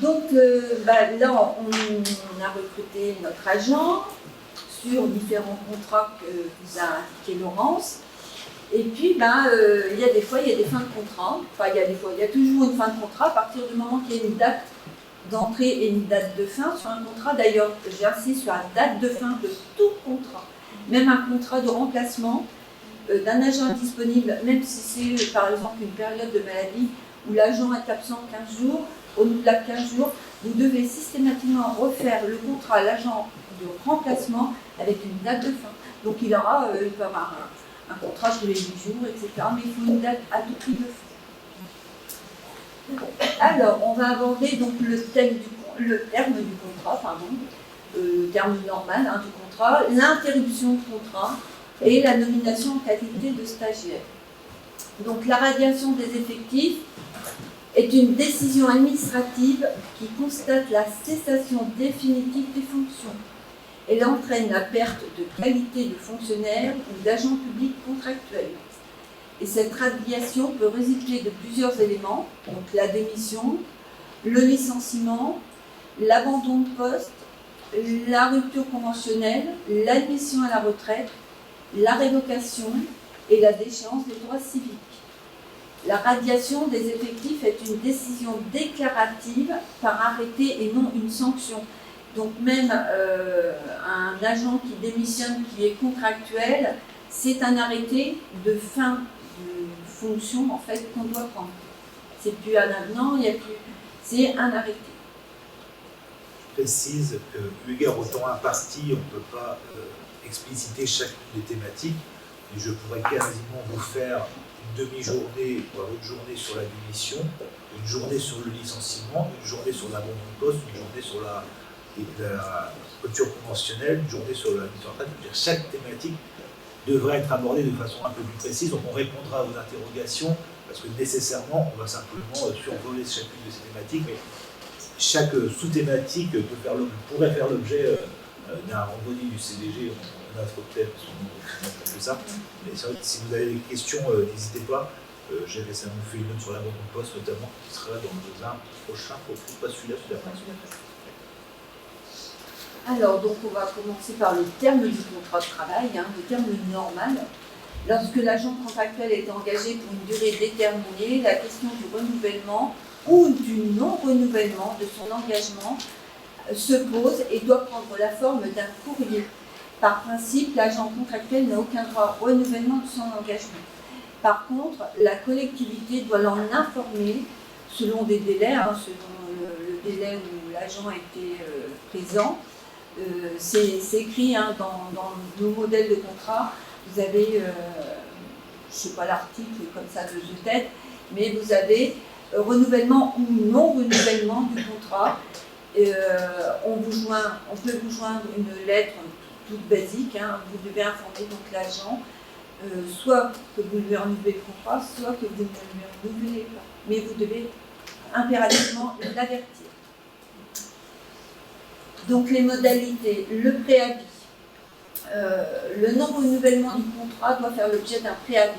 Donc là, on a recruté notre agent sur différents contrats que vous a indiqué Laurence. Et puis, il y a des fois, il y a des fins de contrat. Enfin, il y a toujours une fin de contrat à partir du moment qu'il y a une date d'entrée et une date de fin sur un contrat. D'ailleurs, j'insiste sur la date de fin de tout contrat. Même un contrat de remplacement d'un agent disponible, même si c'est par exemple une période de maladie où l'agent est absent 15 jours, renouvelable 15 jours, vous devez systématiquement refaire le contrat à l'agent de remplacement avec une date de fin. Donc il peut avoir un contrat tous les 8 jours, etc. Mais il faut une date à tout prix de fin. Alors, on va aborder donc le terme du contrat, le terme normal du contrat, l'interruption de contrat et la nomination en qualité de stagiaire. Donc la radiation des effectifs est une décision administrative qui constate la cessation définitive des fonctions. Elle entraîne la perte de qualité de fonctionnaire ou d'agent public contractuel. Et cette radiation peut résulter de plusieurs éléments, donc la démission, le licenciement, l'abandon de poste, la rupture conventionnelle, l'admission à la retraite, la révocation et la déchéance des droits civiques. La radiation des effectifs est une décision déclarative par arrêté et non une sanction. Donc même un agent qui démissionne, qui est contractuel, c'est un arrêté de fin de fonction en fait qu'on doit prendre. C'est plus un avenant, il n'y a plus. C'est un arrêté. Je précise que, eu égard au temps imparti, on ne peut pas expliciter chacune des thématiques, mais je pourrais quasiment vous faire une demi-journée ou une journée sur la démission, une journée sur le licenciement, une journée sur l'abandon de poste, une journée sur la rupture conventionnelle, une journée sur la mise en retraite. Chaque thématique devrait être abordée de façon un peu plus précise, donc on répondra à vos interrogations, parce que nécessairement, on va simplement survoler chacune de ces thématiques, mais chaque sous-thématique pourrait faire l'objet d'un renvoi du CDG, on a peut-être que ça, mais c'est vrai que si vous avez des questions, n'hésitez pas. J'ai récemment fait une note sur l'abandon de poste notamment, qui sera dans un prochain profil, pas celui-là, celui-là. Alors, donc on va commencer par le terme du contrat de travail, le terme normal. Lorsque l'agent contractuel est engagé pour une durée déterminée, la question du renouvellement ou du non-renouvellement de son engagement se pose et doit prendre la forme d'un courrier. Par principe, l'agent contractuel n'a aucun droit au renouvellement de son engagement. Par contre, la collectivité doit l'en informer selon des délais, selon le délai où l'agent était présent. C'est écrit dans nos modèles de contrat. Vous avez, je ne sais pas l'article comme ça de tête, mais vous avez renouvellement ou non-renouvellement du contrat. On peut vous joindre une lettre toute basique. Vous devez informer donc l'agent, soit que vous lui renouvelez le contrat, soit que vous ne le renouvelez pas. Mais vous devez impérativement l'avertir. Donc les modalités, le préavis. Le non-renouvellement du contrat doit faire l'objet d'un préavis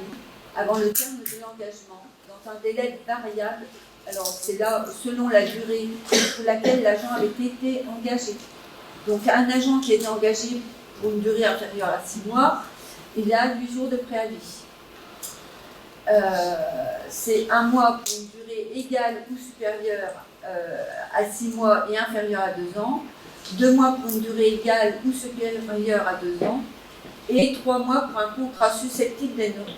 avant le terme de l'engagement, dans un délai variable. Alors c'est là selon la durée pour laquelle l'agent avait été engagé. Donc un agent qui est engagé pour une durée inférieure à 6 mois, il a 8 jours de préavis. C'est 1 mois pour une durée égale ou supérieure à 6 mois et inférieure à 2 ans. 2 mois pour une durée égale ou supérieure à 2 ans, et 3 mois pour un contrat susceptible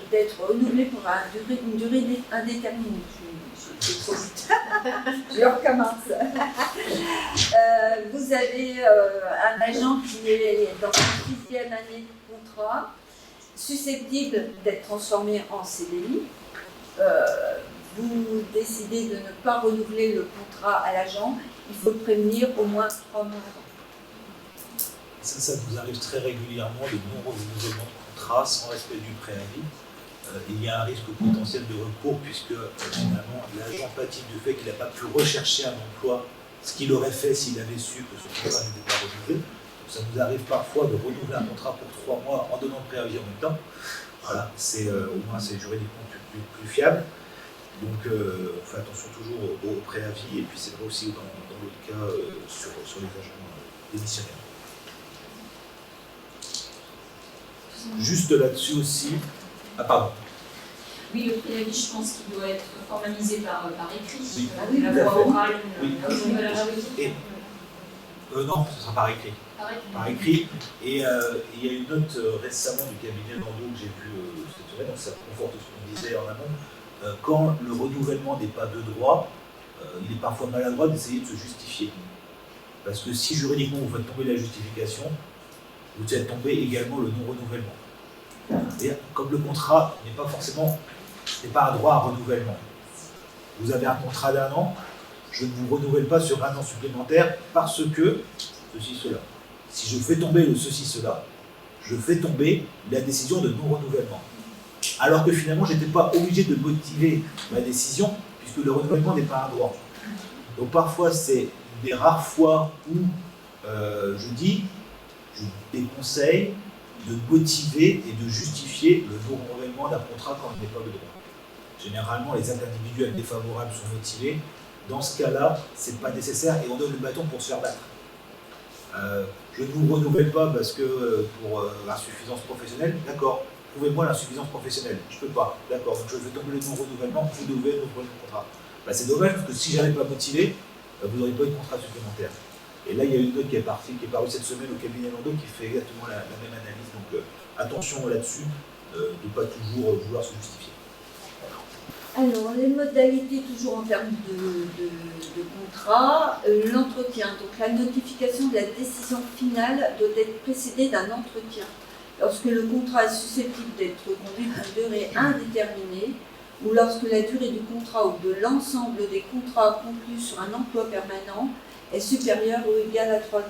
d'être renouvelé pour une durée indéterminée. Je recommence. Vous avez un agent qui est dans sa 6e année de contrat, susceptible d'être transformé en CDI. Vous décidez de ne pas renouveler le contrat à l'agent, il faut le prévenir au moins 3 mois avant. Ça nous arrive très régulièrement, de non-renouvellement de contrat sans respect du préavis. Il y a un risque potentiel de recours puisque finalement l'agent pâtit du fait qu'il n'a pas pu rechercher un emploi, ce qu'il aurait fait s'il avait su que ce contrat n'était pas renouvelé. Ça nous arrive parfois de renouveler un contrat pour 3 mois en donnant le préavis en même temps. Voilà, au moins c'est juridiquement plus fiable. Donc on fait attention toujours au préavis, et puis c'est vrai aussi dans l'autre cas sur les agents démissionnaires. Juste là-dessus aussi. Ah pardon. Oui, le préavis, je pense qu'il doit être formalisé par écrit. Oui. La Tout à voie fait. orale, Oui. Et, non, ce sera par écrit. Par écrit. Et il y a une note récemment du cabinet Landau que j'ai vu cette semaine, donc ça conforte ce qu'on disait en amont. Quand le renouvellement n'est pas de droit, il est parfois maladroit d'essayer de se justifier. Parce que si juridiquement vous faites tomber la justification, vous faites tomber également le non-renouvellement. Et comme le contrat n'est pas forcément, n'est pas un droit à renouvellement. Vous avez un contrat d'1 an, je ne vous renouvelle pas sur 1 an supplémentaire parce que ceci, cela. Si je fais tomber le ceci, cela, je fais tomber la décision de non-renouvellement. Alors que finalement, je n'étais pas obligé de motiver ma décision puisque le renouvellement n'est pas un droit. Donc parfois, c'est des rares fois où je déconseille de motiver et de justifier le non-renouvellement d'un contrat quand il n'est pas le droit. Généralement, les actes individuels défavorables sont motivés. Dans ce cas-là, ce n'est pas nécessaire et on donne le bâton pour se faire battre. Je ne vous renouvelle pas parce que pour insuffisance professionnelle, d'accord, prouvez-moi l'insuffisance professionnelle. Je ne peux pas, d'accord, donc je vais tomber le non-renouvellement, vous devez nous prendre le contrat. C'est dommage parce que si je n'avais pas motivé, vous n'aurez pas eu de contrat supplémentaire. Et là, il y a une note qui est parue cette semaine au cabinet Landau qui fait exactement la même analyse. Donc attention là-dessus, de ne pas toujours vouloir se justifier. Alors, les modalités, toujours en termes de contrat, l'entretien. Donc, la notification de la décision finale doit être précédée d'un entretien. Lorsque le contrat est susceptible d'être conduit pour une durée indéterminée, ou lorsque la durée du contrat ou de l'ensemble des contrats conclus sur un emploi permanent est supérieure ou égale à 3 ans.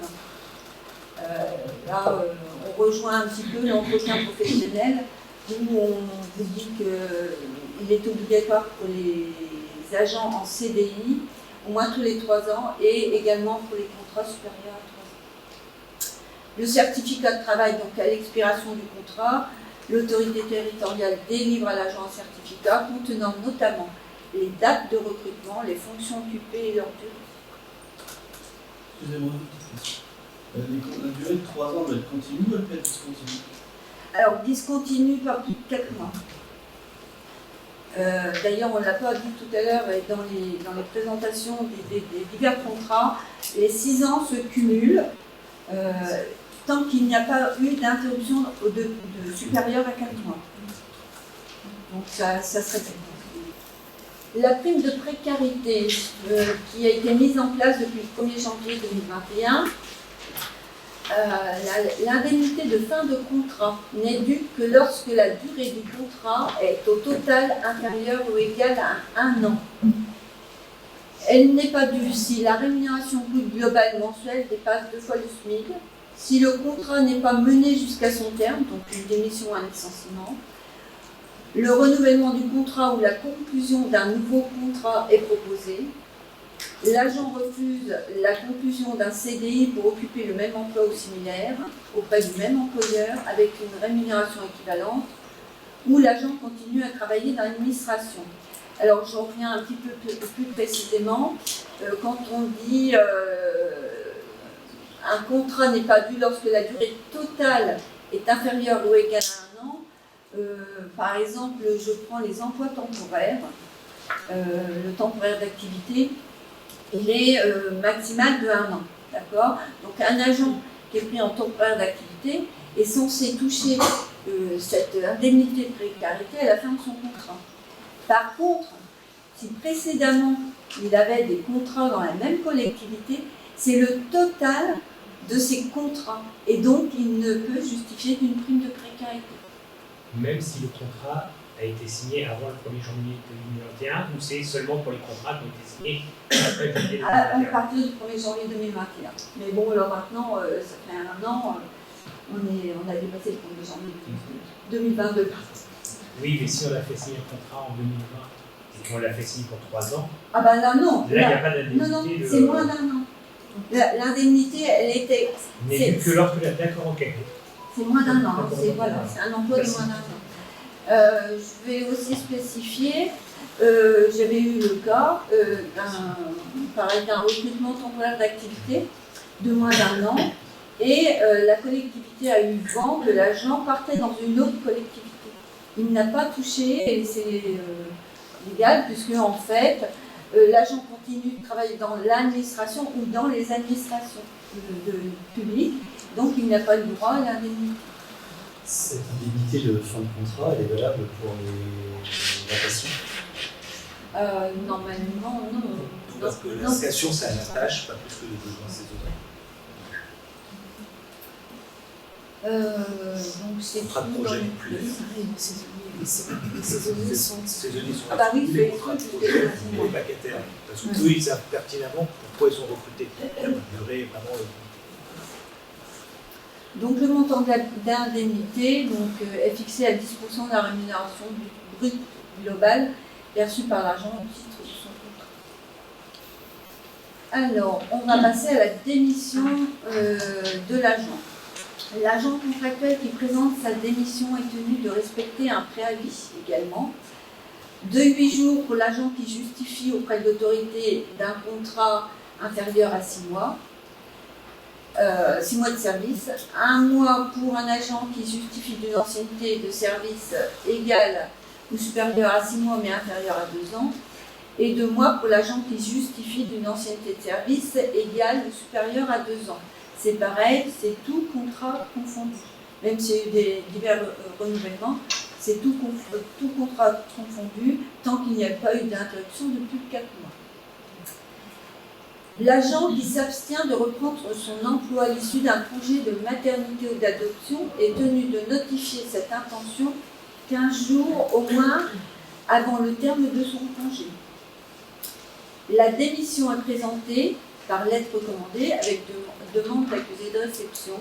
Là, on rejoint un petit peu l'entretien professionnel où on vous dit qu'il est obligatoire pour les agents en CDI au moins tous les 3 ans et également pour les contrats supérieurs à 3 ans. Le certificat de travail, donc à l'expiration du contrat, l'autorité territoriale délivre à l'agent un certificat contenant notamment les dates de recrutement, les fonctions occupées et leur durée. Excusez-moi, une petite question. La durée de 3 ans doit être continue ou elle peut être discontinue? Alors, discontinue par plus de 4 mois. D'ailleurs, on ne l'a pas dit tout à l'heure, dans les présentations des divers contrats, les 6 ans se cumulent tant qu'il n'y a pas eu d'interruption de supérieure à 4 mois. Donc, ça serait fait. La prime de précarité qui a été mise en place depuis le 1er janvier 2021, l'indemnité de fin de contrat n'est due que lorsque la durée du contrat est au total inférieure ou égale à 1 an. Elle n'est pas due si la rémunération brute globale mensuelle dépasse 2 fois le SMIC, si le contrat n'est pas mené jusqu'à son terme, donc une démission ou un licenciement, le renouvellement du contrat ou la conclusion d'un nouveau contrat est proposé, l'agent refuse la conclusion d'un CDI pour occuper le même emploi ou similaire auprès du même employeur avec une rémunération équivalente, ou l'agent continue à travailler dans l'administration. Alors j'en reviens un petit peu plus précisément. Quand on dit un contrat n'est pas dû lorsque la durée totale est inférieure ou égale à 1 an, par exemple, je prends les emplois temporaires, le temporaire d'activité, il est maximal de 1 an. D'accord ? Donc un agent qui est pris en temporaire d'activité est censé toucher cette indemnité de précarité à la fin de son contrat. Par contre, si précédemment il avait des contrats dans la même collectivité, c'est le total de ces contrats et donc il ne peut justifier d'une prime de précarité. Même si le contrat a été signé avant le 1er janvier 2021 ou c'est seulement pour les contrats qui ont été signés après janvier 2021 à partir du 1er janvier 2021. Mais bon, alors maintenant, ça fait 1 an, on a dépassé le 1er janvier 2022. Oui, mais si on a fait signer un contrat en 2020 et qu'on l'a fait signer pour 3 ans, ah ben là non. là il n'y a pas d'indemnité. Non, c'est moins d'1 an. L'indemnité, elle était. N'est due que lorsque d'accord, ok. C'est moins d'1 an, c'est un emploi de moins d'1 an. Je vais aussi spécifier J'avais eu le cas d'un recrutement temporaire d'activité de moins d'1 an, et la collectivité a eu vent que l'agent partait dans une autre collectivité. Il n'a pas touché, et c'est légal, puisque en fait, l'agent continue de travailler dans l'administration ou dans les administrations publiques, donc il n'a pas le droit à l'indemnité. Cette indemnité de fin de contrat, elle est valable pour la passion? Normalement, non. Parce que la station, c'est à la tâche, pas plus que les besoins saisonniers. Donc c'est Contrat de projet non plus. Les saisonniers sont. Ah bah oui, tous c'est les les contrats de trucs, projet, les vacataires. Parce que eux, ils savent pertinemment pourquoi ils sont recrutés. La durée est vraiment. Donc le montant d'indemnité est fixé à 10% de la rémunération brute globale perçue par l'agent au titre de son contrat. Alors, on va passer à la démission de l'agent. L'agent contractuel qui présente sa démission est tenu de respecter un préavis également de 8 jours pour l'agent qui justifie auprès de l'autorité d'un contrat inférieur à 6 mois. 6 mois de service, 1 mois pour un agent qui justifie d'une ancienneté de service égale ou supérieure à 6 mois mais inférieure à 2 ans, et 2 mois pour l'agent qui justifie d'une ancienneté de service égale ou supérieure à 2 ans. C'est pareil, c'est tout contrat confondu. Même s'il y a eu des divers renouvellements, c'est tout contrat confondu tant qu'il n'y a pas eu d'interruption de plus de 4 mois. L'agent qui s'abstient de reprendre son emploi à l'issue d'un congé de maternité ou d'adoption est tenu de notifier cette intention 15 jours au moins avant le terme de son congé. La démission est présentée par lettre recommandée avec demande d'accusé de réception.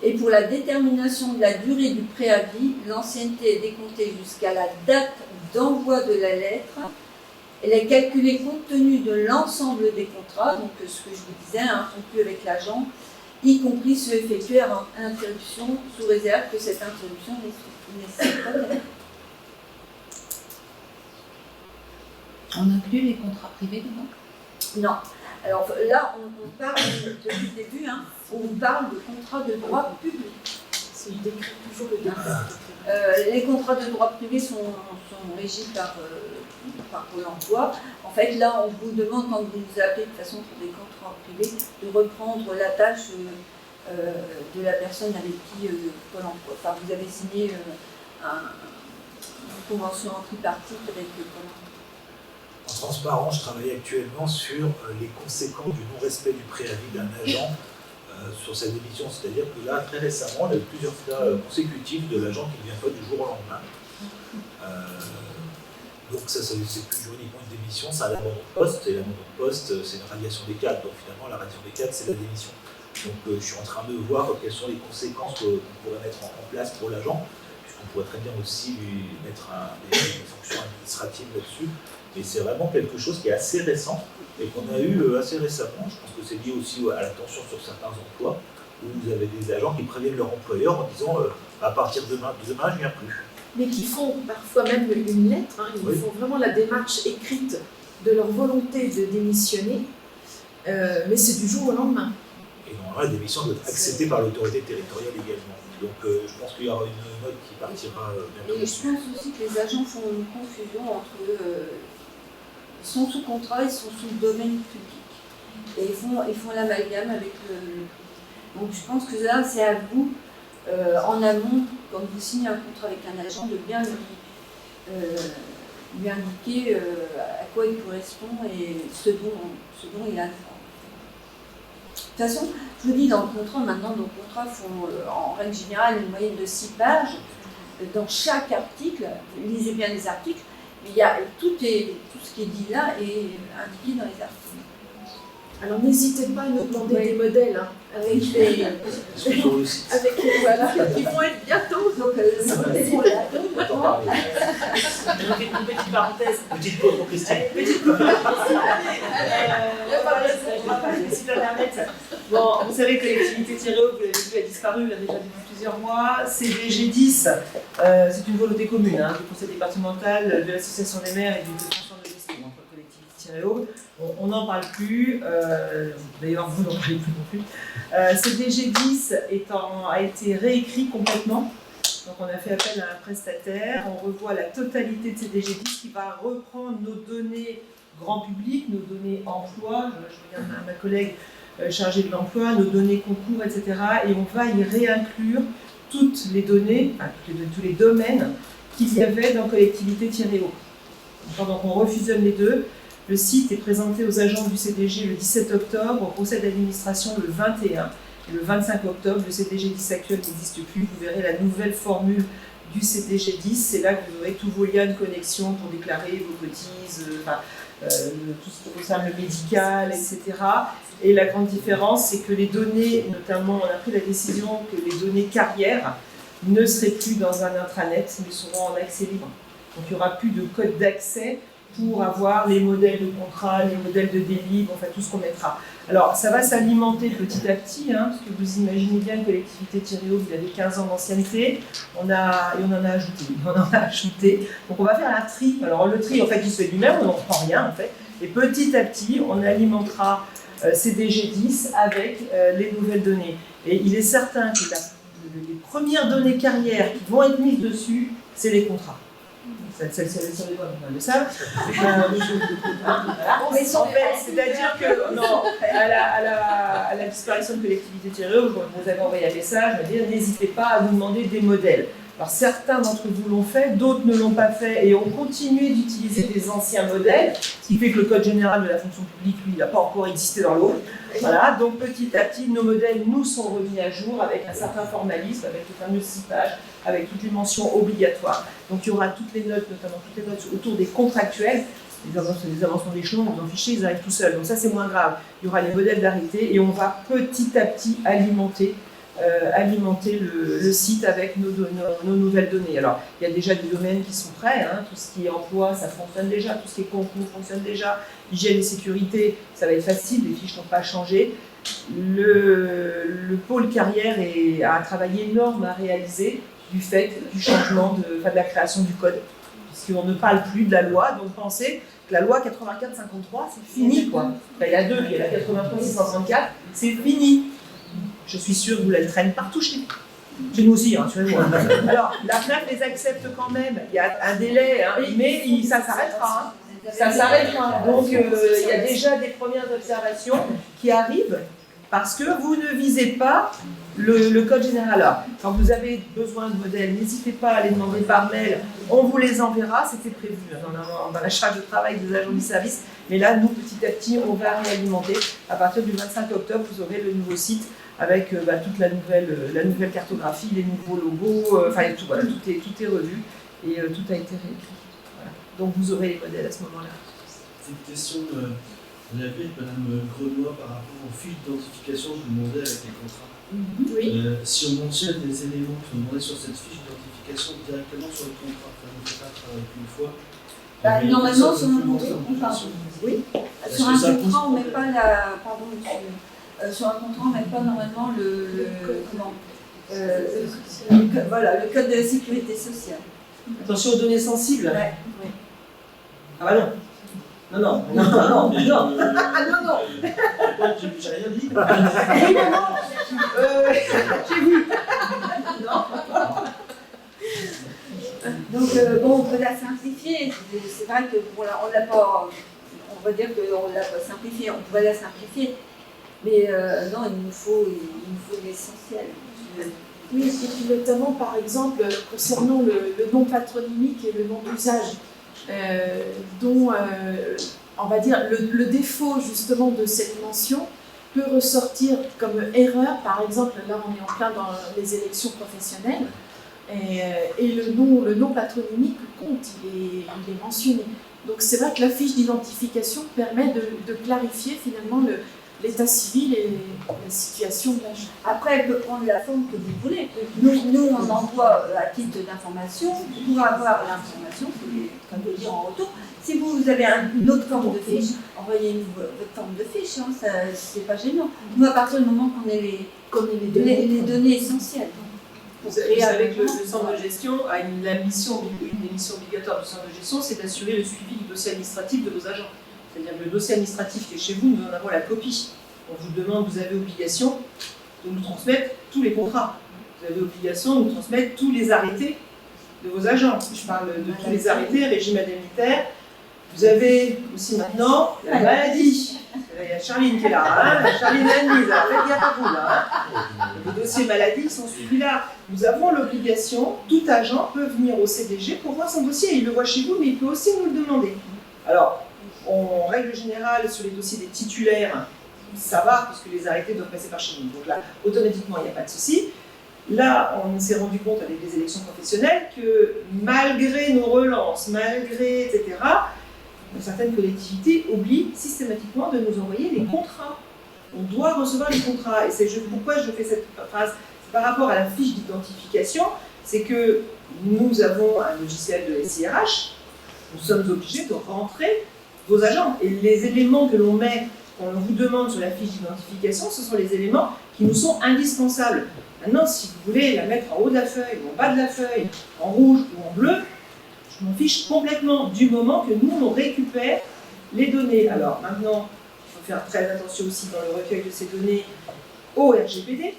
Et pour la détermination de la durée du préavis, l'ancienneté est décomptée jusqu'à la date d'envoi de la lettre. Elle est calculée compte tenu de l'ensemble des contrats, donc ce que je vous disais, conclus avec l'agent, y compris ceux effectués avant interruption, sous réserve que cette interruption nécessite pas de. On inclut les contrats privés dedans? Non. Alors là, on parle, depuis le début, on parle de contrats de droit public. C'est le décret, toujours le décret. Les contrats de droit privé sont régis par Pôle emploi. En fait, là, on vous demande, quand vous nous appelez de façon pour des contrats privés, de reprendre la tâche de la personne avec qui Pôle emploi. Enfin, vous avez signé une convention en tripartite avec Pôle emploi. En transparence, je travaille actuellement sur les conséquences du non-respect du préavis d'un agent sur sa démission. C'est-à-dire que là, très récemment, on a eu plusieurs cas consécutifs de l'agent qui ne vient pas du jour au lendemain. Donc ça c'est plus juridiquement une démission, ça a l'abandon de poste, et l'abandon de poste, c'est une radiation des cadres. Donc finalement, la radiation des cadres, c'est la démission. Donc je suis en train de voir quelles sont les conséquences qu'on pourrait mettre en place pour l'agent, puisqu'on pourrait très bien aussi lui mettre des fonctions administratives là-dessus. Et c'est vraiment quelque chose qui est assez récent et qu'on a eu assez récemment. Je pense que c'est lié aussi à la tension sur certains emplois où vous avez des agents qui préviennent leur employeur en disant à partir de demain, je ne viens plus. Mais qui font parfois même une lettre, ils font vraiment la démarche écrite de leur volonté de démissionner, mais c'est du jour au lendemain. Et normalement, la démission doit être acceptée par l'autorité territoriale également. Donc je pense qu'il y aura une note qui partira bientôt. Et je pense aussi que les agents font une confusion entre ils sont sous contrat, ils sont sous le domaine public. Et ils font l'amalgame avec le. Donc je pense que là, c'est à vous, en amont, quand vous signez un contrat avec un agent, de bien lui indiquer à quoi il correspond et ce dont il a le droit. De toute façon, je vous dis, dans le contrat, maintenant, nos contrats font en règle générale une moyenne de 6 pages. Dans chaque article, lisez bien les articles, mais il y a, tout ce qui est dit là est indiqué dans les articles. Alors n'hésitez pas à nous demander des modèles avec les. Voilà, qui vont être bientôt. Donc, On va en parler. Une petite parenthèse. Petite pause pour Christine. Petite parenthèse. Le site internet Bon, vous savez que l'activité Tiréo, vous l'avez vu, a disparu il y a déjà depuis plusieurs mois. CDG10, c'est une volonté commune du conseil départemental, de l'association des maires et du centre de gestion entre collectivité Tiréo. On n'en parle plus, d'ailleurs vous n'en parlez plus non plus. CDG10 a été réécrit complètement. Donc on a fait appel à un prestataire, on revoit la totalité de CDG10 qui va reprendre nos données grand public, nos données emploi, je regarde ma collègue chargée de l'emploi, nos données concours, etc. Et on va y réinclure toutes les données, tous les domaines qu'il y avait dans collectivité Tiréo. Donc on refusionne les deux. Le site est présenté aux agents du CDG le 17 octobre, au conseil d'administration le 21. Et le 25 octobre, le CDG10 actuel n'existe plus. Vous verrez la nouvelle formule du CDG10. C'est là que vous aurez tous vos liens de connexion pour déclarer vos cottises, tout ce qui concerne le médical, etc. Et la grande différence, c'est que les données, notamment, on a pris la décision que les données carrières ne seraient plus dans un intranet, mais seront en accès libre. Donc il n'y aura plus de code d'accès pour avoir les modèles de contrat, les modèles de délivre, enfin tout ce qu'on mettra. Alors ça va s'alimenter petit à petit, parce que vous imaginez bien que l'activité Tiréo, il avait 15 ans d'ancienneté, on en a ajouté. Donc on va faire un tri. Alors le tri, en fait, il se fait lui-même, on n'en prend rien en fait. Et petit à petit, on alimentera CDG10 avec les nouvelles données. Et il est certain que les premières données carrières qui vont être mises dessus, c'est les contrats. Celle sur les doigts, on le savent. C'est-à-dire que non, à la disparition de collectivité Tiréo, vous avez envoyé un message, n'hésitez pas à nous demander des modèles. Alors certains d'entre vous l'ont fait, d'autres ne l'ont pas fait et ont continué d'utiliser des anciens modèles, ce qui fait que le code général de la fonction publique, lui, il n'a pas encore existé dans l'eau. Voilà, donc petit à petit, nos modèles nous sont remis à jour avec un certain formalisme, avec le fameux cipage, avec toutes les mentions obligatoires. Donc il y aura toutes les notes, notamment toutes les notes autour des contractuels, les avancements d'échelon, vous en fichez, ils arrivent tout seuls. Donc ça c'est moins grave. Il y aura les modèles d'arrêté et on va petit à petit alimenter le site avec nos nouvelles données. Alors, il y a déjà des domaines qui sont prêts, tout ce qui est emploi, ça fonctionne déjà, tout ce qui est concours fonctionne déjà, hygiène et sécurité, ça va être facile, les fiches n'ont pas changé. Le pôle carrière a un travail énorme à réaliser du fait du changement, de la création du code, puisqu'on ne parle plus de la loi, donc pensez que la loi 84-53, c'est fini, quoi. Enfin, il y a deux, il y a la 83-664, c'est fini. Je suis sûre que vous la traînez partout chez nous. Chez nous aussi, suivez-moi. Alors, la FNAC les accepte quand même. Il y a un délai, mais ça s'arrêtera. Ça s'arrêtera. Donc, il y a déjà des premières observations qui arrivent parce que vous ne visez pas le code général. Alors, quand vous avez besoin de modèles, n'hésitez pas à les demander par mail. On vous les enverra. C'était prévu dans la charge de travail des agents du service. Mais là, nous, petit à petit, on va réalimenter. À partir du 25 octobre, vous aurez le nouveau site avec toute la nouvelle cartographie, les nouveaux logos, tout, voilà, tout est revu et tout a été réécrit. Voilà. Donc vous aurez les modèles à ce moment-là. C'est une question de Mme Grenois par rapport aux fiches d'identification que vous demandez avec les contrats. Oui. Si on mentionne des éléments qui sont demandés sur cette fiche d'identification directement sur le contrat, ça ne fait pas travailler qu'une fois. Normalement, sur un contrat, oui. Sur un contrat, on ne met pas sur un contrat, on ne met pas normalement le code de la sécurité sociale. Attention aux données sensibles. Ouais. Oui. Ah bah non. Non. J'ai rien dit. J'ai vu. Donc on peut la simplifier. C'est vrai que on l'a pas. On va dire qu'on ne l'a pas simplifiée. On pourrait la simplifier. Mais non, il nous faut l'essentiel. Oui, et puis notamment, par exemple, concernant le nom patronymique et le nom d'usage, dont, on va dire, le défaut justement de cette mention peut ressortir comme erreur. Par exemple, là, on est en plein dans les élections professionnelles, et le nom patronymique compte, il est mentionné. Donc c'est vrai que la fiche d'identification permet de clarifier finalement l'état civil et la situation de l'agent. Après, elle peut prendre la forme que vous voulez. Nous on envoie à titre d'information. Pour avoir l'information, comme je veux dire en retour, si vous avez une autre forme de fiche, envoyez-nous votre forme de fiche, hein, c'est pas gênant. Nous, à partir du moment qu'on ait les données essentielles. Vous savez que le centre de gestion a une des missions obligatoires du centre de gestion, c'est d'assurer le suivi du dossier administratif de vos agents. C'est-à-dire que le dossier administratif qui est chez vous, nous en avons la copie. On vous demande, vous avez obligation de nous transmettre tous les contrats. Vous avez obligation de nous transmettre tous les arrêtés de vos agents. Je parle de tous les arrêtés, régime indemnitaire. Vous avez aussi maintenant la maladie. Il y a Charline qui est là, hein. Charline Anne-Lise, faites gaffe à vous là. Hein. Les dossiers maladie sont suivis là. Nous avons l'obligation, tout agent peut venir au CDG pour voir son dossier. Il le voit chez vous, mais il peut aussi nous le demander. Alors, en règle générale, sur les dossiers des titulaires, ça va, parce que les arrêtés doivent passer par chez nous. Donc là, automatiquement, il n'y a pas de souci. Là, on s'est rendu compte avec les élections professionnelles que malgré nos relances, malgré etc., certaines collectivités oublient systématiquement de nous envoyer les contrats. On doit recevoir les contrats. Et c'est pourquoi je fais cette phrase. C'est par rapport à la fiche d'identification, c'est que nous avons un logiciel de SIRH, nous sommes obligés de rentrer vos agents. Et les éléments que l'on met, qu'on vous demande sur la fiche d'identification, ce sont les éléments qui nous sont indispensables. Maintenant, si vous voulez la mettre en haut de la feuille, ou en bas de la feuille, en rouge ou en bleu, je m'en fiche complètement du moment que nous, on récupère les données. Alors maintenant, il faut faire très attention aussi dans le recueil de ces données au RGPD.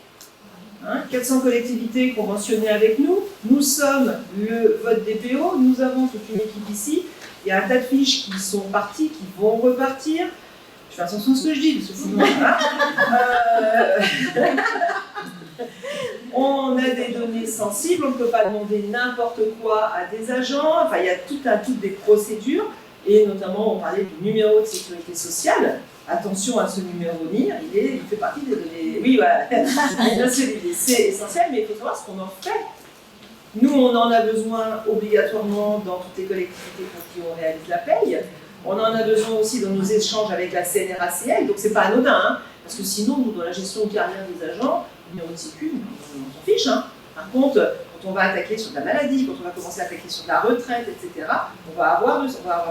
400 collectivités conventionnées avec nous. Nous sommes le vote DPO, nous avons toute une équipe ici. Il y a un tas de fiches qui sont parties, qui vont repartir. Je fais attention à ce que je dis, parce que sinon... On a des données sensibles, on ne peut pas demander n'importe quoi à des agents. Enfin, il y a toutes des procédures, et notamment on parlait du numéro de sécurité sociale. Attention à ce numéro NIR, il fait partie des données. Oui, voilà. Bien sûr, c'est essentiel, mais il faut savoir ce qu'on en fait. Nous, on en a besoin obligatoirement dans toutes les collectivités pour qui on réalise la paye. On en a besoin aussi dans nos échanges avec la CNRACL, donc c'est pas anodin, hein, parce que sinon, nous, dans la gestion de carrière des agents, numéro de sécu, on s'en fiche. Hein. Par contre, quand on va attaquer sur de la maladie, quand on va commencer à attaquer sur de la retraite, etc., on va avoir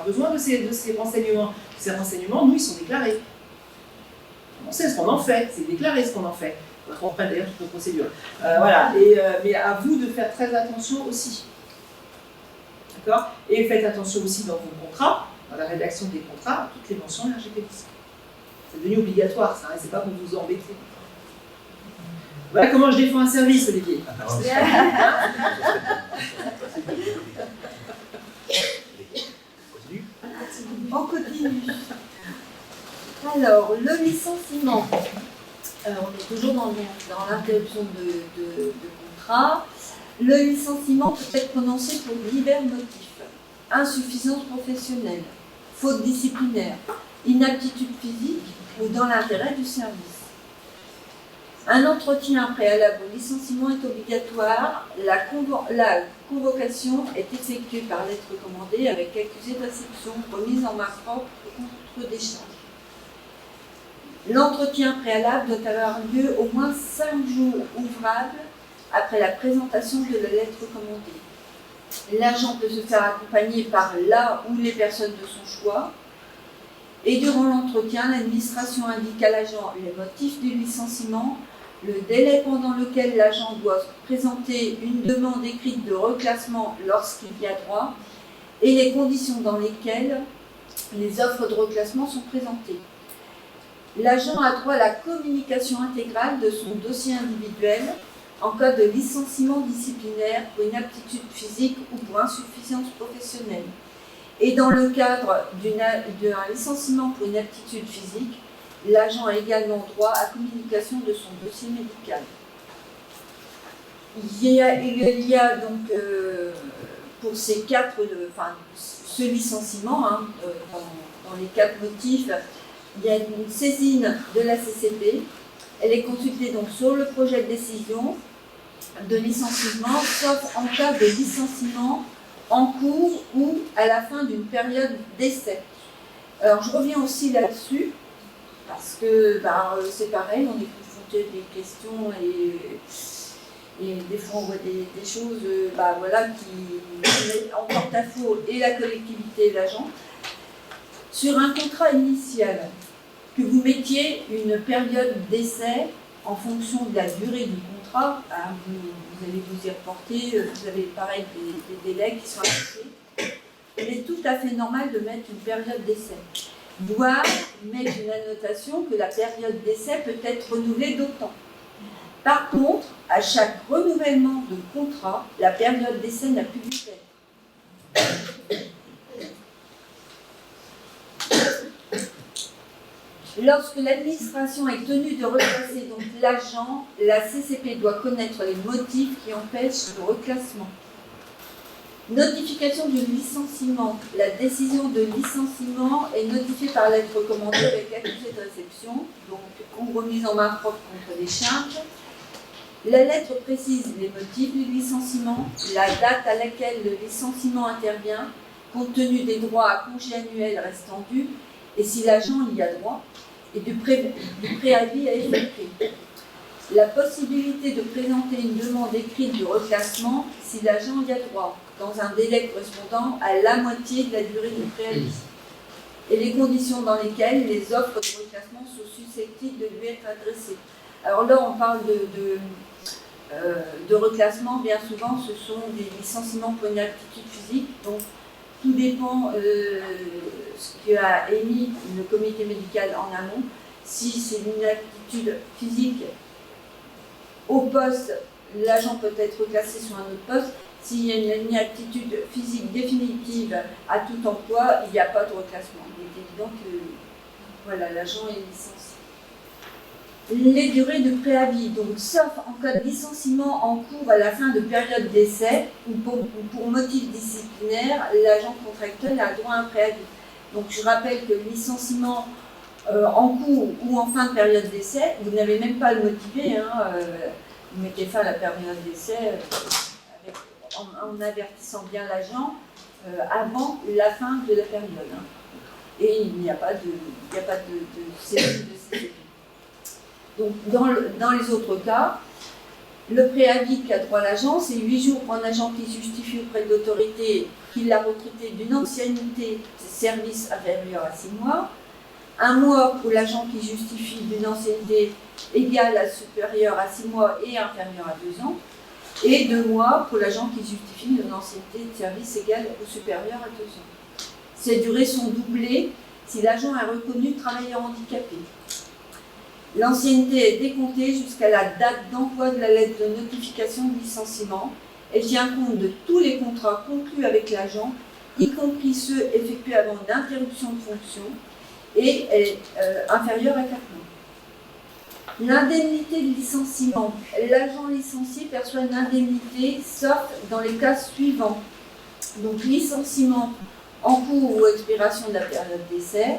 besoin de ces renseignements. Ces renseignements, nous, ils sont déclarés. On sait ce qu'on en fait, c'est déclaré ce qu'on en fait. On reprend d'ailleurs toutes nos procédures. Voilà. Mais à vous de faire très attention aussi. D'accord ? Et faites attention aussi dans vos contrats, dans la rédaction des contrats, à toutes les mentions RGPD. C'est devenu obligatoire, ça, c'est pas pour vous embêter. Voilà comment je défends un service, Olivier. On continue. Alors, le licenciement. On est toujours dans l'interruption de contrat. Le licenciement peut être prononcé pour divers motifs. Insuffisance professionnelle, faute disciplinaire, inaptitude physique ou dans l'intérêt du service. Un entretien préalable au licenciement est obligatoire. La convocation est effectuée par lettre recommandée avec accusé de réception, remise en main propre contre décharge. L'entretien préalable doit avoir lieu au moins 5 jours ouvrables après la présentation de la lettre recommandée. L'agent peut se faire accompagner par la ou les personnes de son choix. Et durant l'entretien, l'administration indique à l'agent les motifs du licenciement, le délai pendant lequel l'agent doit présenter une demande écrite de reclassement lorsqu'il y a droit et les conditions dans lesquelles les offres de reclassement sont présentées. L'agent a droit à la communication intégrale de son dossier individuel en cas de licenciement disciplinaire pour inaptitude physique ou pour insuffisance professionnelle. Et dans le cadre d'un licenciement pour inaptitude physique, l'agent a également droit à communication de son dossier médical. Il y a donc pour ces ce licenciement, dans les 4 motifs, il y a une saisine de la CCP. Elle est consultée donc sur le projet de décision de licenciement, sauf en cas de licenciement en cours ou à la fin d'une période d'essai. Alors je reviens aussi là-dessus, parce que c'est pareil, on est confronté à des questions et des fois on voit des choses qui mettent en porte-à-faux et la collectivité et l'agent. sur un contrat initial, que vous mettiez une période d'essai en fonction de la durée du contrat, hein, vous allez vous y reporter, vous avez pareil des délais qui sont appliqués. Il est tout à fait normal de mettre une période d'essai, voire mettre une annotation que la période d'essai peut être renouvelée d'autant. Par contre, à chaque renouvellement de contrat, la période d'essai n'a plus d'effet. Lorsque l'administration est tenue de reclasser donc l'agent, la CCP doit connaître les motifs qui empêchent le reclassement. Notification du licenciement. La décision de licenciement est notifiée par lettre recommandée avec accusé de réception, donc en remise en main propre contre les charges. La lettre précise les motifs du licenciement, la date à laquelle le licenciement intervient, compte tenu des droits à congé annuel restant dus, et si l'agent y a droit, et du préavis à effectuer. La possibilité de présenter une demande écrite de reclassement si l'agent y a droit, dans un délai correspondant à la moitié de la durée du préavis, et les conditions dans lesquelles les offres de reclassement sont susceptibles de lui être adressées. Alors là, on parle de reclassement, bien souvent, ce sont des licenciements pour une aptitude physique, donc tout dépend ce qu'a émis le comité médical en amont. Si c'est une aptitude physique au poste, l'agent peut être reclassé sur un autre poste. S'il y a une inaptitude physique définitive à tout emploi, il n'y a pas de reclassement. Il est évident que voilà, l'agent est licencié. Les durées de préavis, donc sauf en cas de licenciement en cours à la fin de période d'essai ou pour motif disciplinaire, l'agent contractuel a droit à un préavis. Donc je rappelle que le licenciement en cours ou en fin de période d'essai, vous n'avez même pas à le motiver, hein, vous mettez fin à la période d'essai en avertissant bien l'agent avant la fin de la période. Hein. Et il n'y a pas de CCP. Donc, dans les autres cas, le préavis qu'a droit l'agent, c'est 8 jours pour un agent qui justifie auprès de l'autorité qu'il l'a recruté d'une ancienneté de service inférieure à 6 mois, 1 mois pour l'agent qui justifie d'une ancienneté égale à supérieure à 6 mois et inférieure à 2 ans, et 2 mois pour l'agent qui justifie d'une ancienneté de service égale ou supérieure à 2 ans. Ces durées sont doublées si l'agent est reconnu travailleur handicapé. L'ancienneté est décomptée jusqu'à la date d'envoi de la lettre de notification de licenciement. Elle tient compte de tous les contrats conclus avec l'agent, y compris ceux effectués avant une interruption de fonction, et est inférieure à 4 mois. L'indemnité de licenciement. L'agent licencié perçoit une indemnité, sauf dans les cas suivants. Donc, licenciement en cours ou expiration de la période d'essai,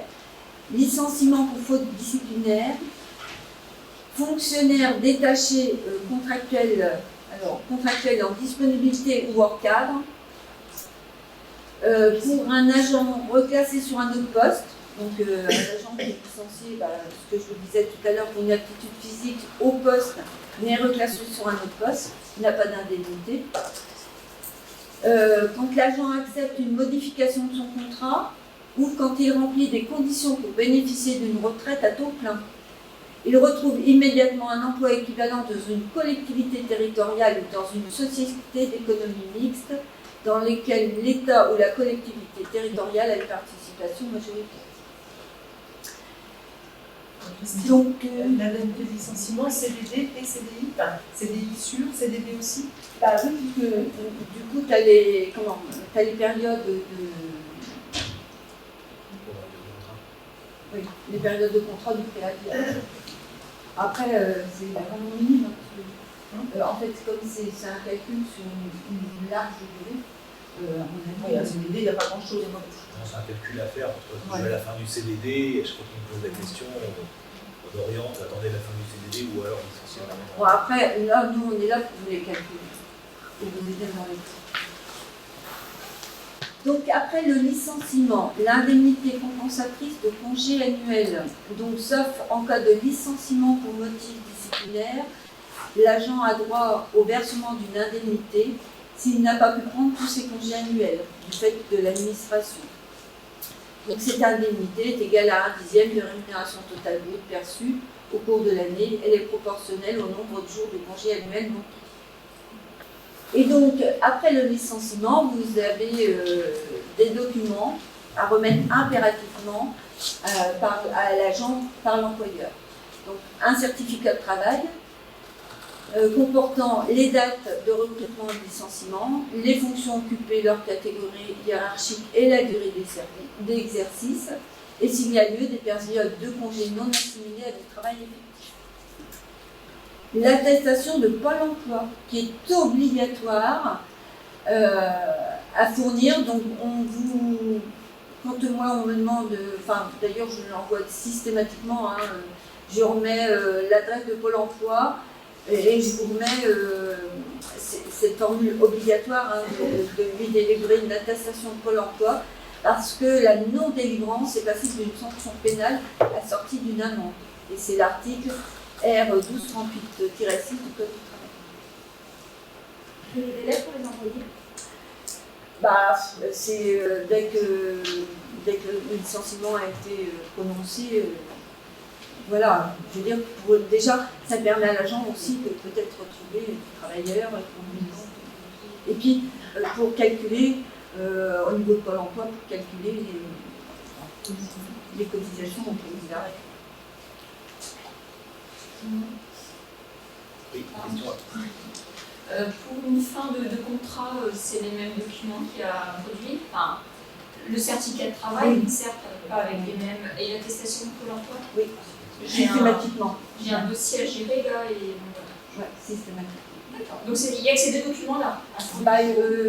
licenciement pour faute disciplinaire, fonctionnaire détaché contractuel en disponibilité ou hors cadre, pour un agent reclassé sur un autre poste, donc un agent qui est licencié, ce que je vous disais tout à l'heure, pour une aptitude physique au poste, mais reclassé sur un autre poste, il n'a pas d'indemnité. Quand l'agent accepte une modification de son contrat, ou quand il remplit des conditions pour bénéficier d'une retraite à taux plein. Il retrouve immédiatement un emploi équivalent dans une collectivité territoriale ou dans une société d'économie mixte dans lesquelles l'État ou la collectivité territoriale a une participation majoritaire. Donc, l'indemnité de licenciement, CDD et CDI, enfin, CDI sûr, CDD aussi. Bah oui, du coup, tu as les périodes de... Oui, les périodes de contrat du préavis. Après, c'est vraiment minime. En fait, comme c'est un calcul sur une large durée, à mon avis, un CDD, il n'y a pas grand-chose. C'est un calcul à faire entre à la fin du CDD, et je crois qu'il me pose la question, on oriente, attendez la fin du CDD ou alors licenciement. Bon, après, là, nous, on est là pour vous les calculer, pour vous aider dans les temps. Donc, après le licenciement, l'indemnité compensatrice de congé annuel, donc sauf en cas de licenciement pour motif disciplinaire, l'agent a droit au versement d'une indemnité s'il n'a pas pu prendre tous ses congés annuels du fait de l'administration. Donc cette indemnité est égale à 1/10 de rémunération totale brute perçue au cours de l'année. Elle est proportionnelle au nombre de jours de congé annuel non pris. Et donc, après le licenciement, vous avez des documents à remettre impérativement à l'agent par l'employeur. Donc, un certificat de travail comportant les dates de recrutement et de licenciement, les fonctions occupées, leur catégorie hiérarchique et la durée d'exercice, et s'il y a lieu, des périodes de congé non assimilées à du travail effectif. L'attestation de Pôle emploi, qui est obligatoire à fournir. Donc, quand moi on me demande, d'ailleurs je l'envoie systématiquement, je remets l'adresse de Pôle emploi et je vous remets cette formule obligatoire de lui délivrer une attestation de Pôle emploi, parce que la non-délivrance est passible d'une sanction pénale assortie d'une amende. Et c'est l'article R 1238-6 du Code du travail. Et les délais pour les envoyer? C'est dès que le licenciement a été prononcé, voilà, je veux dire, déjà, ça permet à l'agent aussi de peut-être retrouver les travailleurs. Et puis, pour calculer, au niveau de Pôle emploi, pour calculer les cotisations au pays d'arrêt. Oui, question. Pour une fin de contrat, c'est les mêmes documents qu'il y a produits. Enfin, le certificat de travail, certes, pas avec les mêmes. Et l'attestation de Pôle emploi? Oui, systématiquement. J'ai un dossier à gérer là et. Oui, systématiquement. D'accord. Donc il n'y a que ces deux documents-là.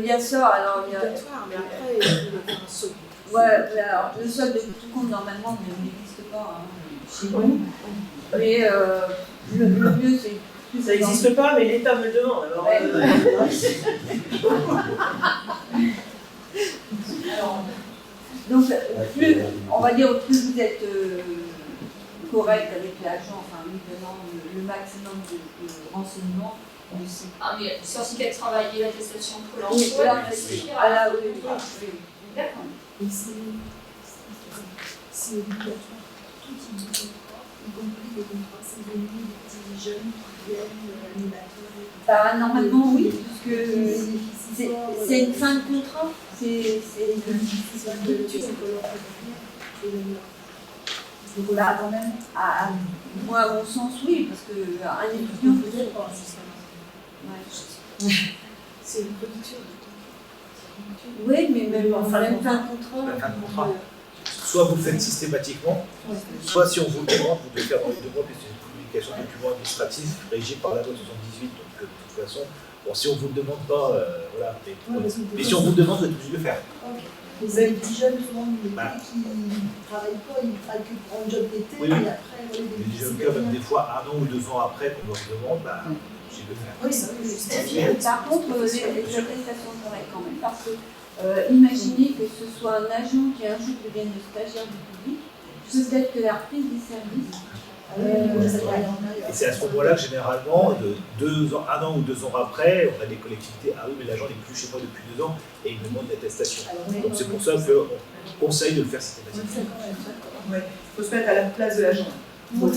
Il y a ça, alors il y a. Obligatoire, mais après, il faut faire un solde. Ouais, alors le solde de tout compte normalement n'existe pas chez nous. Mais le mieux c'est. Ça n'existe pas, mais l'État me le demande. Alors, donc, plus, on va dire, plus vous êtes correct avec l'agent, lui donnant le maximum de renseignements, aussi. Ah, mais le certificat de travail et l'attestation de Pôle Oui, emploi, là, ça suffira. oui. D'accord. Et c'est obligatoire pour tout type de contrat, y compris les contrats saisonniers, les petits jeunes qui viennent, animateurs. Normalement, oui, puisque c'est une fin de contrat. C'est donc là, quand même, moi, à mon sens, oui, parce qu'un étudiant peut-être pas. C'est une production. Oui, mais même en fin de contrat. La fin de contrat. Soit vous le faites systématiquement, soit si on vous le demande, vous devez faire dans les 2 mois, puisque c'est une publication de documents administratifs régie par la loi 78. Donc de toute façon, si on ne vous le demande pas, voilà. Mais si on vous le demande, vous êtes obligé de le faire. Vous avez des petits jeunes souvent de l'été qui ne travaillent pas, ils ne travaillent que pour un job d'été, Oui. et après, Les jeunes cœurs, même des fois, 1 an ou 2 ans après qu'on leur demande, j'ai de le faire. Oui, ça peut justifier. Par contre, les attestations de travail quand même, parce que imaginez que ce soit un agent qui un jour devienne le stagiaire du public, peut-être que la reprise des services. Et c'est à ce moment-là que généralement, 1 an ou 2 ans après, on a des collectivités, ah oui, mais l'agent n'est plus chez moi depuis 2 ans et il me demande l'attestation. Donc c'est pour ça qu'on conseille de le faire systématiquement. il faut se mettre à la place de l'agent. On peut le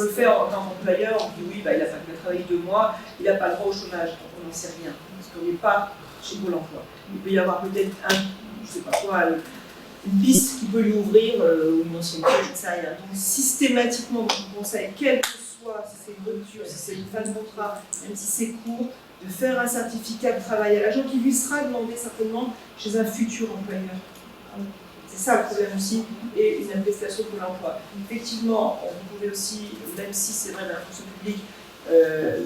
faire en tant qu'employeur, on dit oui, il a travaillé 2 mois, il n'a pas le droit au chômage, donc on n'en sait rien, parce qu'on n'est pas chez Pôle emploi. Il peut y avoir peut-être une piste qui peut lui ouvrir ou une ancienneté, je ne sais rien. Donc systématiquement, je vous conseille, quel que soit, si c'est une rupture, si c'est une fin de contrat, même si c'est court, de faire un certificat de travail à l'agent qui lui sera demandé certainement chez un futur employeur. C'est ça le problème aussi, et une attestation de l'emploi. Effectivement, vous pouvez aussi, même si c'est vrai dans la fonction publique, le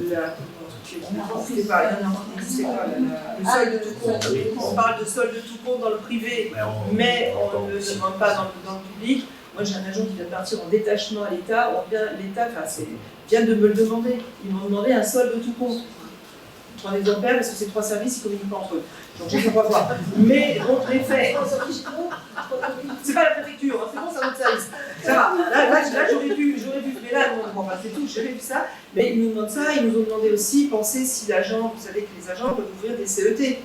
solde de tout compte. On parle de solde de tout compte dans le privé, mais on ne le demande pas dans le public. Moi, j'ai un agent qui vient de partir en détachement à l'État. L'État vient de me le demander. Ils m'ont demandé un solde de tout compte. Je prends des exemplaires parce que ces 3 services, ils communiquent pas entre eux. Donc je ne sais pas voir. Mais donc les faits. C'est pas la préfecture, c'est bon, c'est un autre service. Ça va. Là j'aurais pu. Mais là, c'est tout, j'ai vu ça. Mais ils nous demandent ça, ils nous ont demandé aussi, penser si l'agent, vous savez que les agents peuvent ouvrir des CET.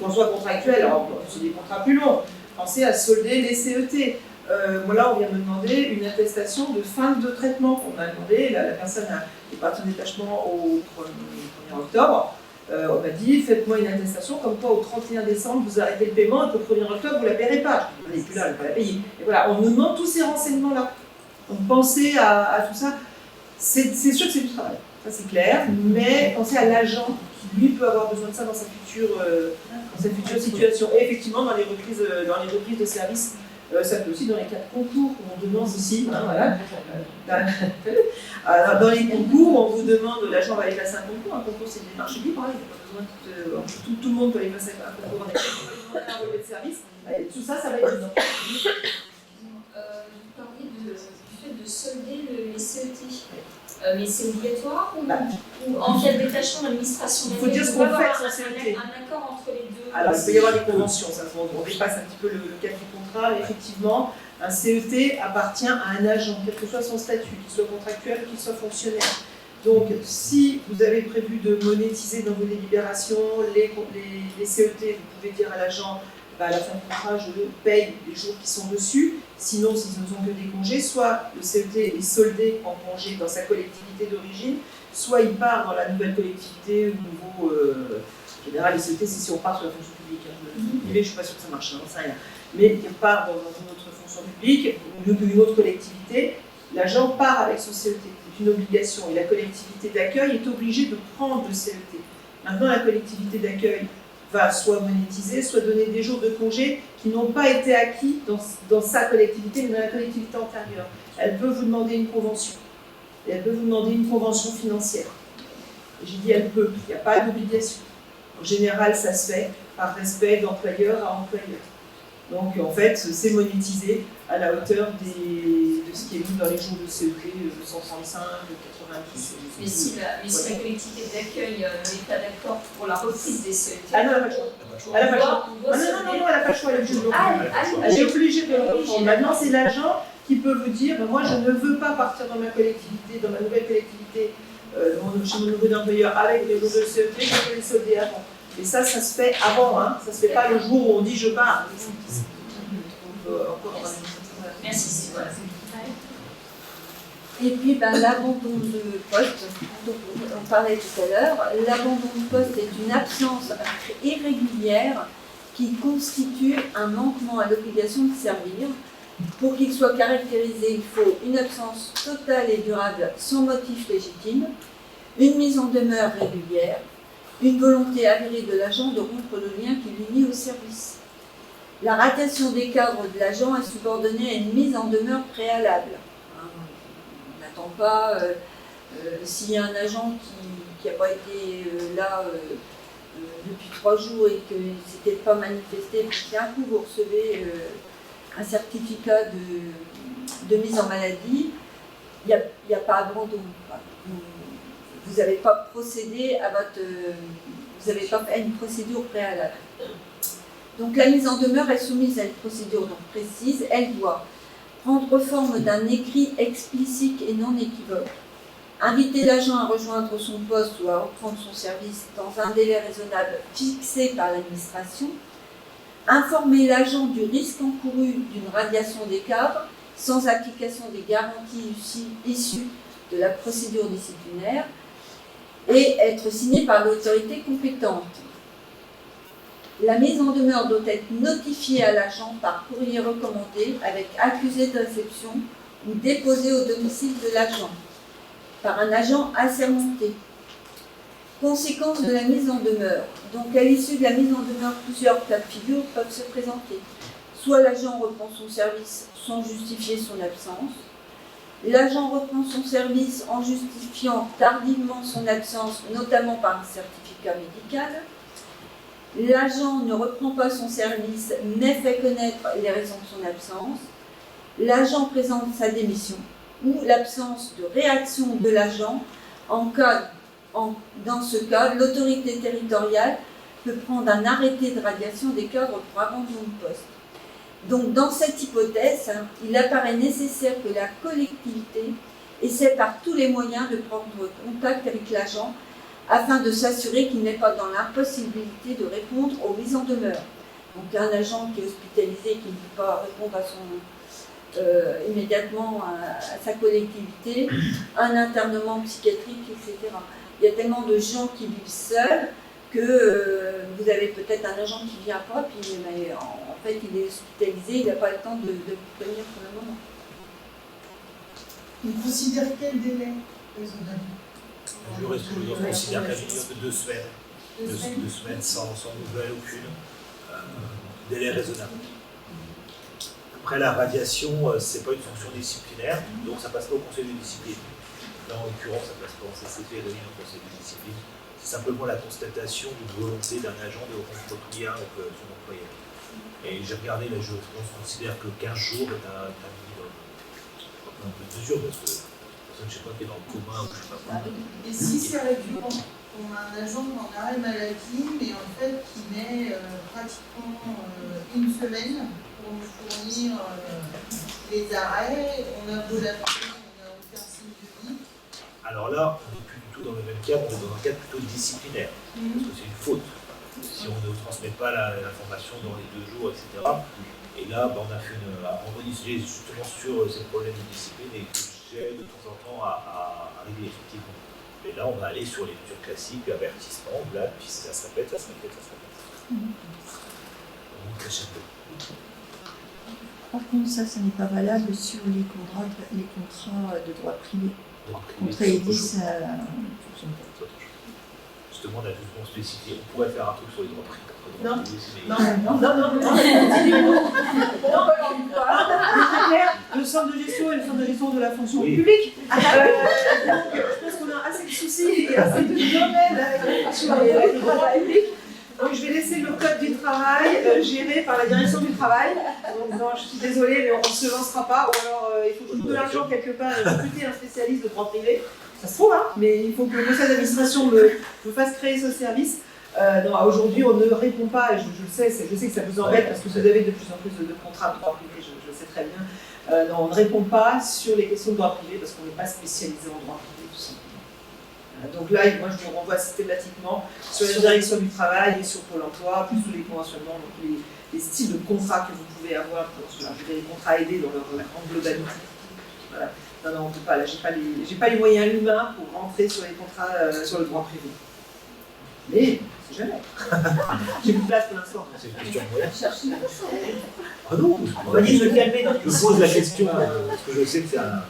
Qu'on soit contractuel, alors c'est des contrats plus longs. Pensez à solder les CET. Moi là, on vient me demander une attestation de fin de traitement. On m'a demandé, la personne est partie en détachement au 1er octobre. On m'a dit, faites-moi une attestation comme quoi au 31 décembre, vous arrêtez le paiement et qu'au 1er octobre, vous ne la paierez pas. Je dis, plus là, elle ne va pas la payer. Et voilà, on nous demande tous ces renseignements-là. Donc pensez à tout ça. C'est sûr que c'est du travail, ça c'est clair, mais pensez à l'agent qui lui peut avoir besoin de ça dans sa future situation. Et effectivement, dans les reprises de service, ça peut aussi dans les cas de concours qu'on demande aussi. Hein, voilà. Alors, dans les concours, on vous demande, l'agent va aller passer un concours c'est des marchés libres, il n'y a pas besoin tout le monde peut aller passer un concours, on a un relevé de service. Tout ça, ça va être dedans. Vous parliez du fait de solder les CET. Mais c'est obligatoire ou en cas de détachement, l'administration il faut dire ce qu'on fait sur CET. Un accord entre les deux. Alors, il peut y avoir des conventions, ça, on dépasse un petit peu le cadre du contrat, mais effectivement, un CET appartient à un agent, quel que soit son statut, qu'il soit contractuel ou qu'il soit fonctionnaire. Donc, si vous avez prévu de monétiser dans vos délibérations les CET, vous pouvez dire à l'agent, à la fin du contrat, je paye les jours qui sont dessus. Sinon, s'ils ne sont que des congés, soit le CET est soldé en congé dans sa collectivité d'origine, soit il part dans la nouvelle collectivité au niveau général. Les CET, c'est si on part sur la fonction publique. Je ne suis pas sûre que ça marche, j'en sais rien. Mais il part dans une autre fonction publique, une autre collectivité, l'agent part avec son CET. C'est une obligation. Et la collectivité d'accueil est obligée de prendre le CET. Maintenant, la collectivité d'accueil va soit monétiser, soit donner des jours de congé qui n'ont pas été acquis dans sa collectivité, mais dans la collectivité antérieure. Elle peut vous demander une convention. Et elle peut vous demander une convention financière. J'ai dit elle peut, il n'y a pas d'obligation. En général, ça se fait par respect d'employeur à employeur. Donc en fait, c'est monétisé à la hauteur de ce qui est mis dans les jours de CET, 135, 90. Mais si la collectivité d'accueil n'est pas d'accord pour la reprise des CET, ah non, elle n'a pas le choix. Elle n'a pas le choix. Non, elle n'a pas le choix, elle est obligée de le reprendre. Elle est obligée de le reprendre. Maintenant, c'est l'agent qui peut vous dire, moi je ne veux pas partir dans ma collectivité, dans ma nouvelle collectivité, chez mon nouveau employeur avec les jours de CET, je vais les solder avant. Et ça se fait avant, hein. Ça ne se fait pas le jour où on dit je pars. Merci. Voilà. Et puis l'abandon de poste, dont on parlait tout à l'heure, l'abandon de poste est une absence irrégulière qui constitue un manquement à l'obligation de servir. Pour qu'il soit caractérisé, il faut une absence totale et durable sans motif légitime, une mise en demeure régulière, une volonté avérée de l'agent de rompre le lien qui l'unit au service. La ratation des cadres de l'agent est subordonnée à une mise en demeure préalable. On n'attend pas, s'il y a un agent qui n'a pas été là depuis 3 jours et qu'il ne s'était pas manifesté, puis d'un coup vous recevez un certificat de mise en maladie, il n'y a pas abandon. Vous n'avez pas procédé à vous n'avez pas fait une procédure préalable. Donc la mise en demeure est soumise à une procédure donc précise. Elle doit prendre forme d'un écrit explicite et non équivoque, inviter l'agent à rejoindre son poste ou à reprendre son service dans un délai raisonnable fixé par l'administration, informer l'agent du risque encouru d'une radiation des cadres sans application des garanties issues de la procédure disciplinaire et être signé par l'autorité compétente. La mise en demeure doit être notifiée à l'agent par courrier recommandé avec accusé de réception ou déposée au domicile de l'agent par un agent assermenté. Conséquence de la mise en demeure. Donc à l'issue de la mise en demeure, plusieurs cas de figure peuvent se présenter. Soit l'agent reprend son service sans justifier son absence, l'agent reprend son service en justifiant tardivement son absence, notamment par un certificat médical, l'agent ne reprend pas son service mais fait connaître les raisons de son absence, l'agent présente sa démission ou l'absence de réaction de l'agent. Dans ce cas, l'autorité territoriale peut prendre un arrêté de radiation des cadres pour abandon de poste. Donc dans cette hypothèse, il apparaît nécessaire que la collectivité essaie par tous les moyens de prendre contact avec l'agent afin de s'assurer qu'il n'est pas dans l'impossibilité de répondre aux mises en demeure. Donc un agent qui est hospitalisé, qui ne peut pas répondre à immédiatement à sa collectivité, un internement psychiatrique, etc. Il y a tellement de gens qui vivent seuls que vous avez peut-être un agent qui vient pas, puis mais en fait il est hospitalisé, il n'a pas le temps de vous prévenir pour le moment. Il considère quel délai raisonnable? Je considère qu'à minimum de 2 semaines. 2 semaines sans nouvelle aucune. Délai raisonnable. Après, la radiation, c'est pas une fonction disciplinaire, donc ça passe pas au conseil de discipline. Là, en l'occurrence, ça passe pas en CCT, rien au conseil de discipline. C'est simplement la constatation d'une volonté d'un agent de rompre le lien avec son employeur. Et j'ai regardé la jurisprudence, on considère que 15 jours est un minimum. Un peu de mesure, parce que personne, je sais pas, qui est dans le coma ou je sais pas quoi. Et si c'est récurrent, on a un agent en arrêt maladie, mais en fait qui met pratiquement une semaine pour nous fournir les arrêts, on a beau l'appeler, on n'a aucun signe de vie. Alors là, on n'est plus du tout dans le même cadre, on est dans un cadre plutôt disciplinaire, parce que c'est une faute. Si on ne transmet pas l'information dans les 2 jours, etc. Et là, on a fait un rediscuter justement sur ces problèmes de discipline et que j'ai de temps en temps à régler, effectivement. Et là, on va aller sur les mesures classiques, avertissement, blague, puis ça se répète, ça se répète, ça se répète. On crèche un peu. Par contre, ça n'est pas valable sur les contrats de droit privé. Contrat aidé, ça. Justement, on a justement spécifié, on pourrait faire un truc sur les droits privés. Non. Le centre de gestion est le centre de gestion de la fonction publique. Je pense qu'on a assez de soucis et assez de domaines avec le droit public. Donc je vais laisser le code du travail géré par la direction du travail. Donc non, je suis désolée, mais on ne se lancera pas. Ou alors il faut trouver de l'argent quelque part et recruter un spécialiste de droit privé. Ça se trouve, hein, mais il faut que le conseil d'administration me fasse créer ce service. Aujourd'hui, on ne répond pas, et je sais que ça vous embête parce que vous avez de plus en plus de contrats de droit privé, je le sais très bien. Non, on ne répond pas sur les questions de droit privé parce qu'on n'est pas spécialisé en droit privé, tout simplement. Donc là, moi, je vous renvoie systématiquement sur la direction du travail et sur Pôle emploi, plus tous les conventionnements, donc les styles de contrats que vous pouvez avoir pour les contrats aidés dans leur globalité. Voilà. Non, on ne peut pas. Là, j'ai pas les moyens humains pour rentrer sur les contrats sur le droit privé. Mais c'est jamais. J'ai plus de place pour l'instant. C'est une question de moyens. Ah non, on va dire de me calmer. Je pose la question parce que je sais que c'est un.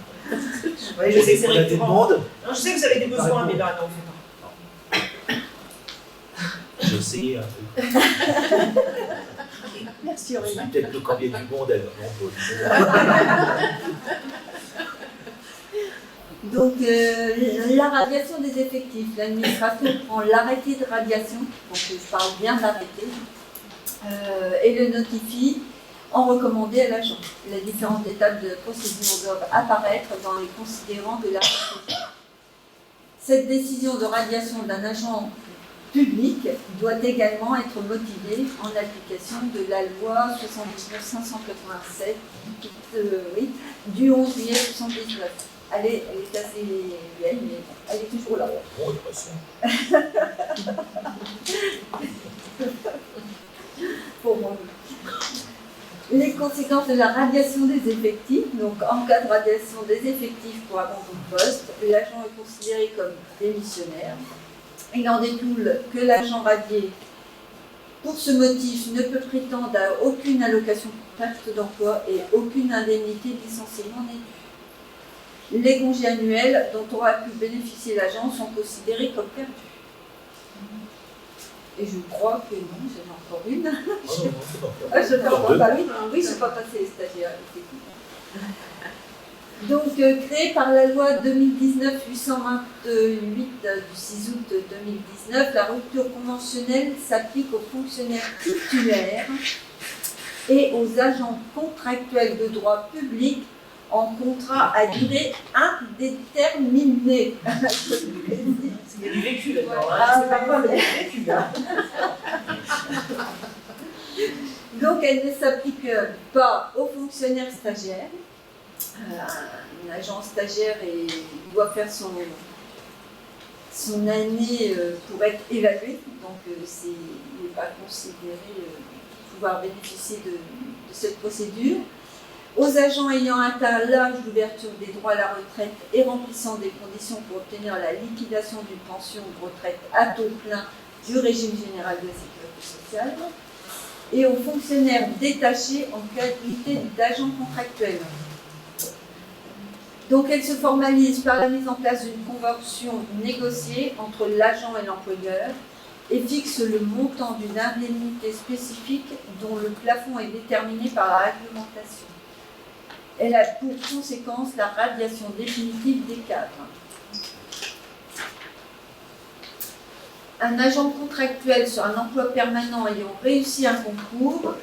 Ouais, je sais que c'est des demandes. Non, je sais que vous avez des besoins, mais là, non, on fait pas. J'ai essayé un peu. Merci Aurélien. Peut-être le corbier du monde, elle va. Donc, la radiation des effectifs, l'administration prend l'arrêté de radiation, donc je parle bien d'arrêté, et le notifie en recommandé à l'agent. Les différentes étapes de procédure doivent apparaître dans les considérants de l'arrêté. Cette décision de radiation d'un agent public doit également être motivée en application de la loi 79 587 du 11 juillet 1979. Elle est assez vieille, mais elle est toujours là. Bon, de toute façon. Pour moi. Les conséquences de la radiation des effectifs. Donc, en cas de radiation des effectifs pour abandon de poste, l'agent est considéré comme démissionnaire. Il en découle que l'agent radié, pour ce motif, ne peut prétendre à aucune allocation pour perte d'emploi et aucune indemnité de licenciement n'est due. Les congés annuels dont aura pu bénéficier l'agent sont considérés comme perdus. Et je crois que non, j'en ai encore une. Je ne crois pas, oui, je ne suis pas passée les stagiaires. Donc, créé par la loi 2019-828 du 6 août 2019, la rupture conventionnelle s'applique aux fonctionnaires titulaires et aux agents contractuels de droit public en contrat à durée indéterminée. Il y a du vécu là-dedans, Ah, c'est pas moi, mais du vécu. Donc elle ne s'applique pas aux fonctionnaires stagiaires. Un agent stagiaire doit faire son année pour être évalué, donc il n'est pas considéré pouvoir bénéficier de cette procédure. Aux agents ayant atteint l'âge d'ouverture des droits à la retraite et remplissant des conditions pour obtenir la liquidation d'une pension de retraite à taux plein du régime général de la sécurité sociale, et aux fonctionnaires détachés en qualité d'agents contractuels. Donc elle se formalise par la mise en place d'une convention négociée entre l'agent et l'employeur et fixe le montant d'une indemnité spécifique dont le plafond est déterminé par la réglementation. Elle a pour conséquence la radiation définitive des cadres. Un agent contractuel sur un emploi permanent ayant réussi un concours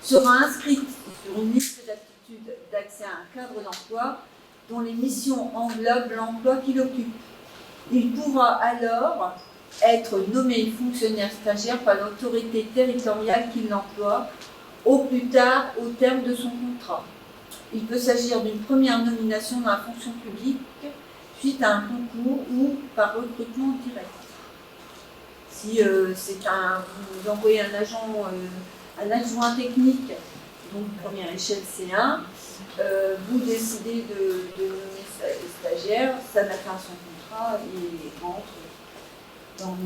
sera inscrit sur une liste d'aptitudes d'accès à un cadre d'emploi dont les missions englobent l'emploi qu'il occupe. Il pourra alors être nommé fonctionnaire stagiaire par l'autorité territoriale qui l'emploie, au plus tard au terme de son contrat. Il peut s'agir d'une première nomination dans la fonction publique suite à un concours ou par recrutement direct. Si vous envoyez un adjoint technique, donc première échelle C1, vous décidez de nommer stagiaire, ça met fin à son contrat et rentre dans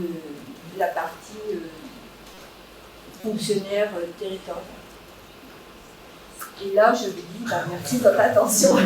la partie fonctionnaire territorial. Et là, je vous dis, merci de votre attention.